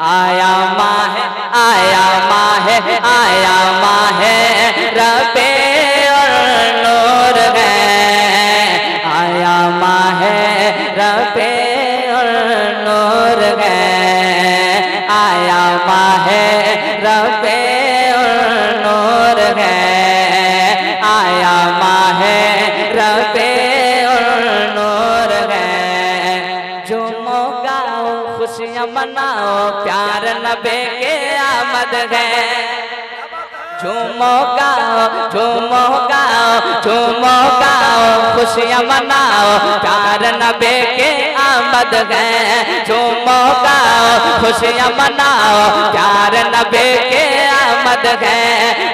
आया माह, आया माह, आया माह रबीउल नूर है, आया माह रबीउल नूर है, आया माह रबीउल नूर है, आया माह रबीउल नूर है। झूमो गाओ खुशियाँ मनाओ प्यार नबी के आमद है। झूमो गाओ, झूमो गाओ, झूमो गाओ खुशियाँ मनाओ प्यार नबी के आमद है। झूमो गाओ खुशियाँ मनाओ प्यार नबी के आमद है।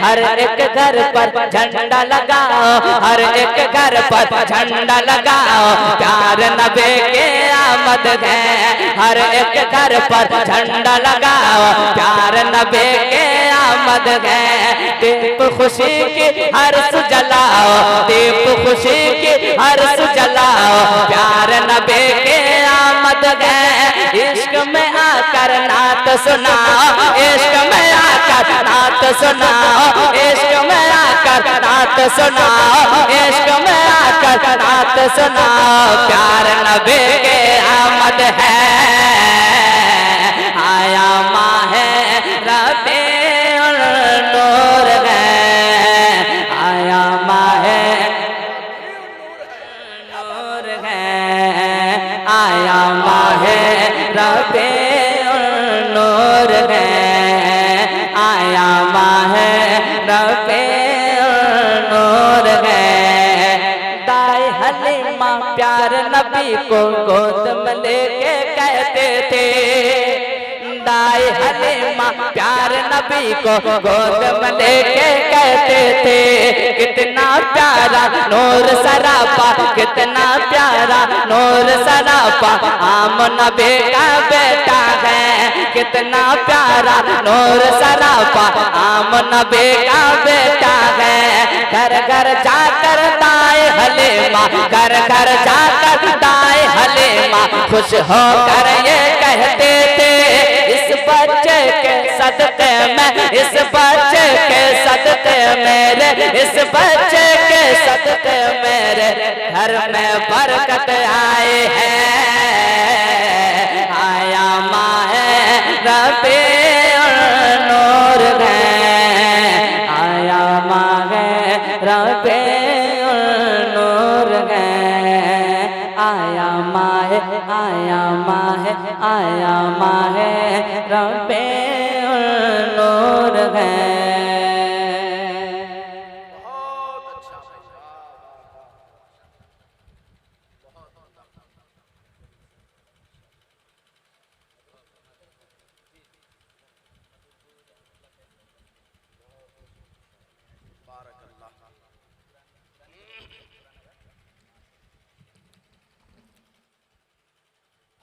हर एक घर पर झंडा लगाओ, हर एक घर पर झंडा लगाओ प्यार नबी के आमद है। हर एक घर पर झंडा लगाओ प्यार नबी के आमद है। दीप खुशी की हर्ष जलाओ, दीप खुशी की हर्ष जलाओ प्यार नबी के आमद है। इश्क में आकर नात सुनाओ, इश्क में आकर नात सुनाओ, इश्क में आकर नात सुनाओ, इश्क में आकर नात सुनाओ प्यार नबी के आमद है। आया माह रबीउल नूर है, आया माह नूर है, आया माह रबीउल नूर है, आया माह रबीउल नूर है। दाई हलीमा प्यार नबी को गोद में लेके कहते थे, दाई हलीमा प्यार नबी को गोद में लेके कहते थे। कितना प्यारा नूर सरापा, कितना प्यारा नूर सरापा आम नबी का बेटा है। कितना प्यारा नूर सरापा आम नबी का बेटा है। घर घर जाकर दाई हलीमा, घर घर जाकर दाई हलीमा खुश होकर ये कहते थे, इस बच्चे के सदके में, इस बच्चे के सदके मेरे, इस बच्चे के सदके मेरे घर में बरकत आए है। आया माह रबीउल नूर है, आया माह रबीउल नूर है, आया माह, आया माह, आया माह रबीउल नूर है।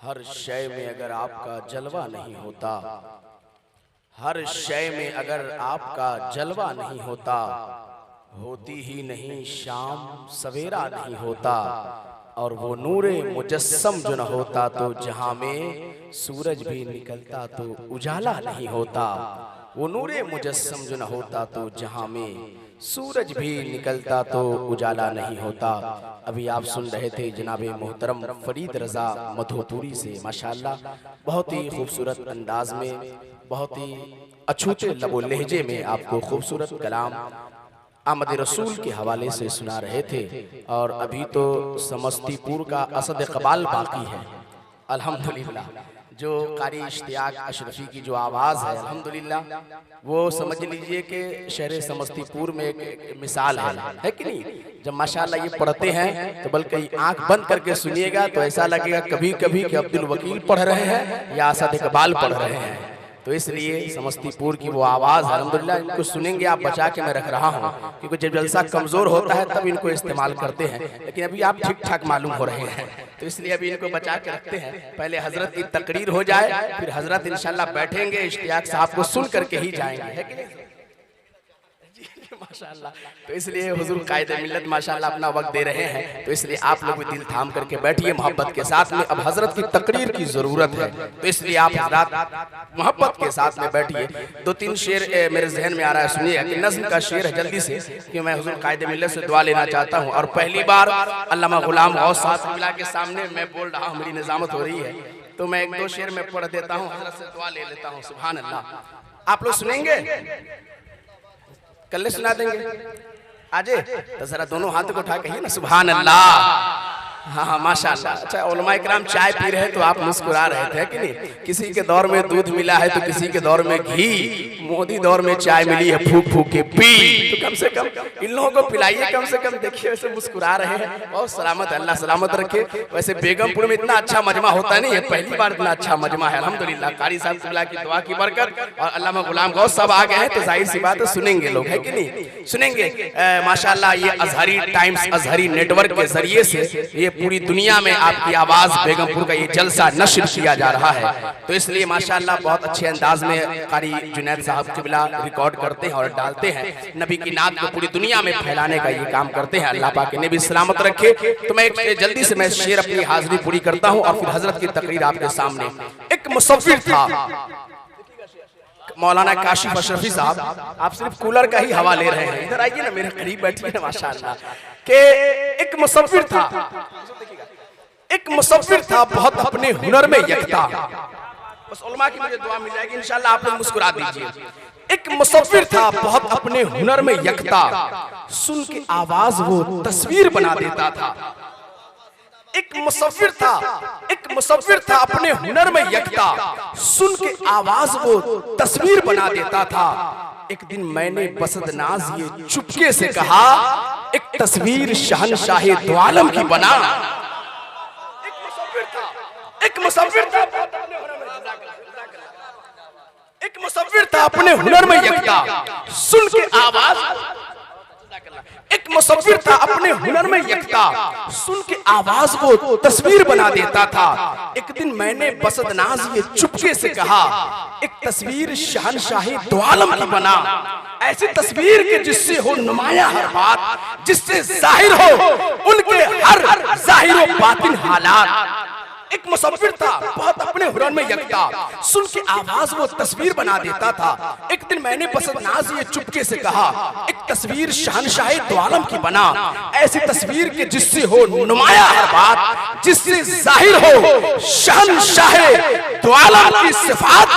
हर शय में अगर आपका जलवा नहीं होता, हर शय में अगर आपका जलवा नहीं होता, होती ही नहीं शाम सवेरा नहीं होता। और वो नूरे मुजस्सम जो न होता तो जहां में सूरज भी निकलता तो उजाला नहीं होता। वो नूरे मुजस्सम जो न होता तो जहां में सूरज भी निकलता तो उजाला नहीं होता। अभी आप सुन रहे थे जनाबे मोहतरम फरीद रजा मधोपुरी से, माशाअल्लाह बहुत ही खूबसूरत अंदाज में, बहुत ही अछूते लबो लहजे में आपको खूबसूरत कलाम आमद रसूल के हवाले से सुना रहे थे। और अभी तो समस्तीपुर का असद इकबाल बाकी है। अल्हम्दुलिल्लाह जो कारी इश्तियाक अशरफी की जो आवाज़ है, अल्हम्दुलिल्लाह वो समझ लीजिए कि शहर समस्तीपुर में एक मिसाल है कि नहीं। जब माशाअल्लाह ये पढ़ते हैं तो बल्कि आंख बंद करके सुनिएगा तो ऐसा लगेगा कभी कभी कि अब्दुल वकील पढ़ रहे हैं या असद इकबाल पढ़ रहे हैं। तो इसलिए समस्तीपुर की वो आवाज़ अल्हम्दुलिल्लाह इनको सुनेंगे आप बचा के मैं रख रहा हूँ, क्योंकि जब जलसा कमज़ोर होता है तब इनको इस्तेमाल करते हैं, लेकिन अभी आप ठीक ठाक मालूम हो रहे हैं तो इसलिए अभी इनको बचा के रखते हैं। पहले हजरत की तकरीर हो जाए, फिर हजरत इंशाल्लाह बैठेंगे, इश्तियाक साहब को सुन करके ही जाएंगे, है कि नहीं? माशाअल्लाह। तो इसलिए हुजूर कायदे मिल्लत माशाअल्लाह अपना वक्त दे रहे हैं, तो इसलिए आप लोग भी दिल थाम करके बैठिए मोहब्बत के साथ में। अब हजरत की तकरीर की जरूरत है, तो इसलिए आप हजरात मोहब्बत के साथ में बैठिए। 2-3 शेर मेरे जहन में आ रहा है, सुनिए कि नज़्म का शेर है जल्दी से, कि मैं हुजूर कायदे मिल्लत से दुआ लेना चाहता हूँ। और पहली बार अल्लामा गुलाम गौस साहब क़िबला के सामने मैं बोल रहा हूँ, मेरी निजामत हो रही है, तो मैं 1-2 शेर में पढ़ देता हूँ, हजरत से दुआ ले लेता हूँ। सुभान अल्लाह। आप लोग सुनेंगे? कल सुना देंगे आजे? तो जरा दोनों हाथों को उठा कहिए ना सुभान अल्लाह। हाँ हाँ माशाअल्लाह। अच्छा, उलमा इकराम चाय पी रहे तो आप मुस्कुरा रहे थे कि नहीं? किसी के दौर में दूध मिला है तो किसी के दौर में घी, मोदी दौर में चाय मिली है फूक फूक के पी, तो कम से कम इन लोगों को पिलाइए कम से कम। देखिए वैसे मुस्कुरा रहे हैं, बहुत सलामत, अल्लाह सलामत रखे। वैसे बेगमपुर में इतना अच्छा मजमा होता नहीं है, पहली बार इतना अच्छा मजमा है अल्हम्दुलिल्लाह। कारी साहब क़िबला की दुआ की बरकत और अल्लामा गुलाम गौस सब आ गए हैं, तो जाहिर सी बात है सुनेंगे लोग, है कि नहीं? सुनेंगे माशाअल्लाह। ये अजहरी टाइम्स, अजहरी नेटवर्क के जरिए से ये पूरी दुनिया में आपकी आवाज बेगमपुर का ये जलसा नश्र किया जा रहा है, तो इसलिए माशाअल्लाह बहुत अच्छे अंदाज में कारी जुनैद साहब क़िबला रिकॉर्ड करते हैं और डालते हैं। नबी की नात को पूरी दुनिया में फैलाने का ये काम करते हैं, अल्लाह पाक ने भी सलामत रखे। तो मैं जल्दी से मैं शेर अपनी हाजिरी पूरी करता हूँ और फिर हजरत की तकरीर आपके सामने। एक मुसव्विर था मौलाना काशिफ अशरफी साहब, आप सिर्फ कूलर का ही हवा ले रहे हैं, इधर आइए ना, मेरे करीब बैठिए ना माशाअल्लाह। के एक मुसव्विर था, एक मुसव्विर था बहुत अपने हुनर में यकता। बस उलमा की मुझे दुआ मिल जाएगी इंशाअल्लाह, आप लोग मुस्कुरा दीजिए। एक मुसव्विर था बहुत अपने हुनर में यकता, सुन के आवाज वो तस्वीर बना देता था। एक मुसव्विर था, एक मुसव्विर था अपने हुनर में यकता, सुन के आवाज वो तस्वीर बना देता था। एक दिन मैंने बसदनाज ये चुपके से कहा, एक तस्वीर शहनशाहे दो आलम की बना। एक मुसव्विर था, एक मुसव्विर था, एक मुसव्विर था अपने हुनर में यकता, सुन के आवाज। एक मुसव्विर था अपने हुनर में यकता, सुन के आवाज को तस्वीर बना देता था। एक दिन मैंने बसदनाज ये चुपके से कहा, एक तस्वीर शहनशाहे दो आलम की बना। ऐसी तस्वीर के जिससे हो नुमाया हर बात, जिससे जाहिर हो उनके हर जाहिर व बातिन हालात। एक मुसव्विर था बहुत अपने हुनर में यकता, सुन के आवाज वो तस्वीर बना देता था। एक दिन मैंने बसदनाज ये चुपके से कहा, एक तस्वीर शहनशाहे दो आलम की बना। ऐसी तस्वीर के जिससे हो नुमाया हर बात, जिससे जाहिर हो शहनशाहे दो आलम की सिफात।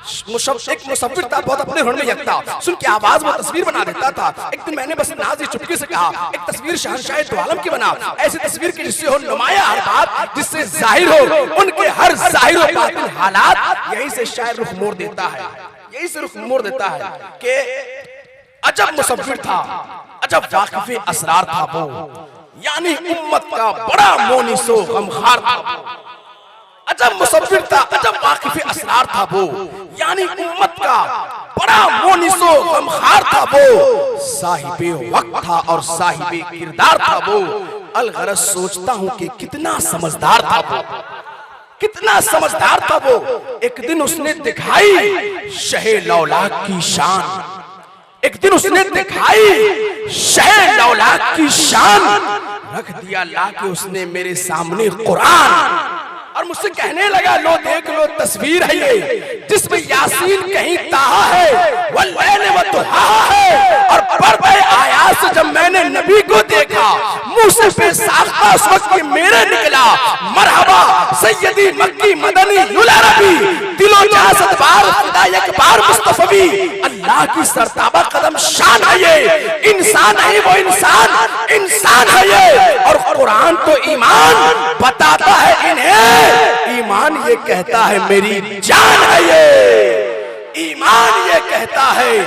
एक मुसव्विर था बहुत अपने हुनर में यकता, सुन के आवाज वो तस्वीर बना देता था। एक दिन मैंने बसदनाज ये चुपके से कहा, एक तस्वीर शहनशाहे दो आलम की बना। ऐसी तस्वीर के जिससे हो नुमाया हर बात, जिससे जाहिर हो उनके हर जाहिर व बातिन हालात। यही से शायर रुख मोड़ देता है, यही से रुख मोड़ देता है कि अजब मुसव्विर था, अजब वाकिफ़े असरार था वो, यानी उम्मत का बड़ा मोनिसो गमखार था वो। अजब मुसव्विर था, अजब वाकिफ़े असरार था वो, यानी उम्मत का बड़ा मोनिसो गमखार था वो। साहिबे वक्त था और साहिबे किरदार था वो। अलगरज सोचता हूँ कि कितना समझदार था वो, कितना समझदार था वो। एक दिन उसने दिखाई शहे लौलाक की शान, एक दिन उसने दिखाई शहे लौलाक की शान। रख दिया लाके उसने मेरे सामने कुरान, और मुझसे कहने लगा लो देख लो तस्वीर है ये, जिसमें यासीन कहीं ताहा है, वल्लैल व दुहा है। और पर्दे आयात से जब मैंने नबी को देखा, मुंह से बेसाख्ता उस वक्त ये मेरे निकला, मरहबा सैयदी मक्की मदनी लुल अरबी, दिलो जासद बार खुदा एक बार मुस्तफवी। अल्लाह की सरताबा कदम शान है ये, इंसान है वो इंसान, इंसान है ये। और कुरान तो ईमान बताता है इन्हें, ईमान ये कहता है मेरी जान है ये, ईमान ये कहता है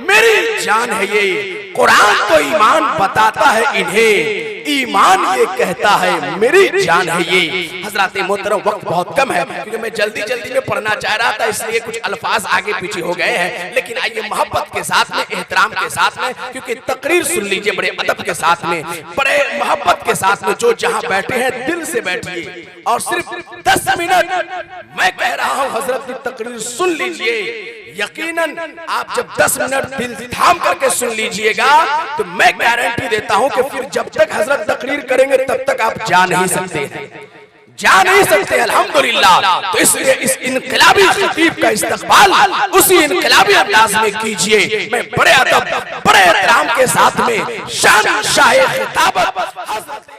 मेरी जान है ये। कुरान तो ईमान बताता है इन्हें, ईमान ये कहता है मेरी जान है ये। हजरात मोहतरम वक्त बहुत कम है, क्योंकि मैं जल्दी जल्दी में पढ़ना चाह रहा था, इसलिए कुछ अल्फाज आगे पीछे हो गए हैं। लेकिन आइए मोहब्बत के साथ में, एहतराम के साथ में, क्योंकि तकरीर सुन लीजिए बड़े अदब के साथ में, बड़े मोहब्बत के साथ में। जो जहां बैठे हैं दिल से बैठिए और सिर्फ 10 मिनट मैं कह रहा हूं, हजरत की तकरीर सुन लीजिए। यकीनन आप जब 10 मिनट दिल थाम करके सुन लीजिएगा तो मैं गारंटी देता हूं कि फिर जब तक हजरत तकरीर करेंगे तब तक आप जा नहीं सकते हैं, जा नहीं सकते। अल्हम्दुलिल्लाह। तो इसलिए इस इनकलाबी खतीब का इस्तकबाल उसी इनकलाबी अंदाज में कीजिए। मैं बड़े अदब बड़े एहतराम के साथ में शान शाह खिताबत हजरत